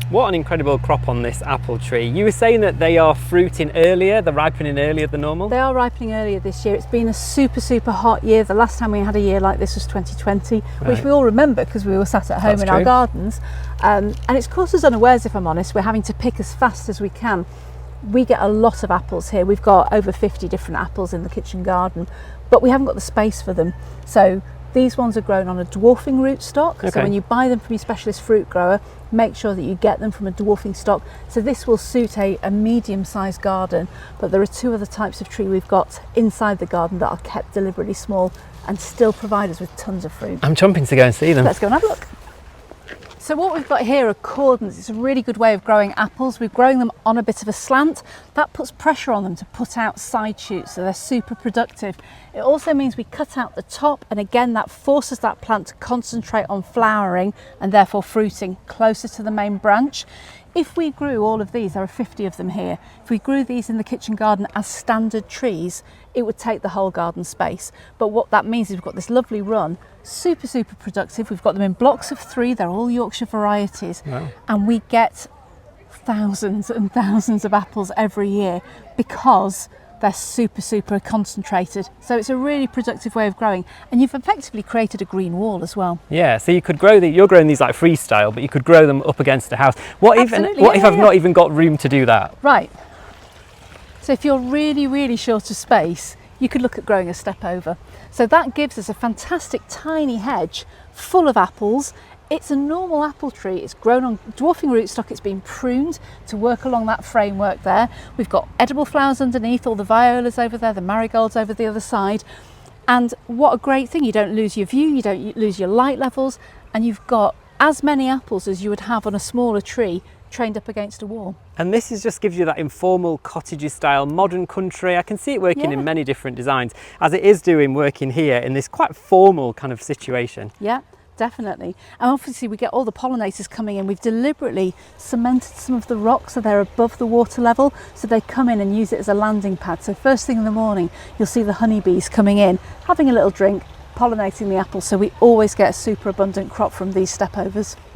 What an incredible crop on this apple tree. You were saying that they are fruiting earlier, they're ripening earlier than normal? They are ripening earlier this year. It's been a super hot year. The last time we had a year like this was 2020, which we all remember because we were sat at home in our gardens. And it's caught us unawares, if I'm honest. We're having to pick as fast as we can. We get a lot of apples here. We've got over 50 different apples in the kitchen garden, but we haven't got the space for them. So these ones are grown on a dwarfing rootstock. So when you buy them from your specialist fruit grower, make sure that you get them from a dwarfing stock. So this will suit a medium-sized garden, but there are two other types of tree we've got inside the garden that are kept deliberately small and still provide us with tons of fruit. I'm chomping to go and see them. Let's go and have a look. So what we've got here are cordons. It's a really good way of growing apples. We're growing them on a bit of a slant. That puts pressure on them to put out side shoots, so they're super productive. It also means we cut out the top, and again that forces that plant to concentrate on flowering and therefore fruiting closer to the main branch. If we grew all of these, there are 50 of them here, if we grew these in the kitchen garden as standard trees, it would take the whole garden space. But what that means is we've got this lovely run, super productive. We've got them in blocks of 3, they're all Yorkshire varieties. Wow. And we get thousands and thousands of apples every year because they're super concentrated. So it's a really productive way of growing, and you've effectively created a green wall as well. Yeah, so you could grow you're growing these like freestyle, but you could grow them up against a house. What if I've not even got room to do that? Right. So if you're really short of space, you could look at growing a stepover. So that gives us a fantastic tiny hedge full of apples. It's a normal apple tree. It's grown on dwarfing rootstock. It's been pruned to work along that framework there. We've got edible flowers underneath, all the violas over there, the marigolds over the other side. And what a great thing. You don't lose your view, you don't lose your light levels, and you've got as many apples as you would have on a smaller tree trained up against a wall. And this just gives you that informal cottagey style modern country. I can see it working in many different designs, as it is doing working here in this quite formal kind of situation. Yeah. Definitely. And obviously we get all the pollinators coming in. We've deliberately cemented some of the rocks so they're above the water level, so they come in and use it as a landing pad. So first thing in the morning you'll see the honeybees coming in, having a little drink, pollinating the apples, so we always get a super abundant crop from these stepovers.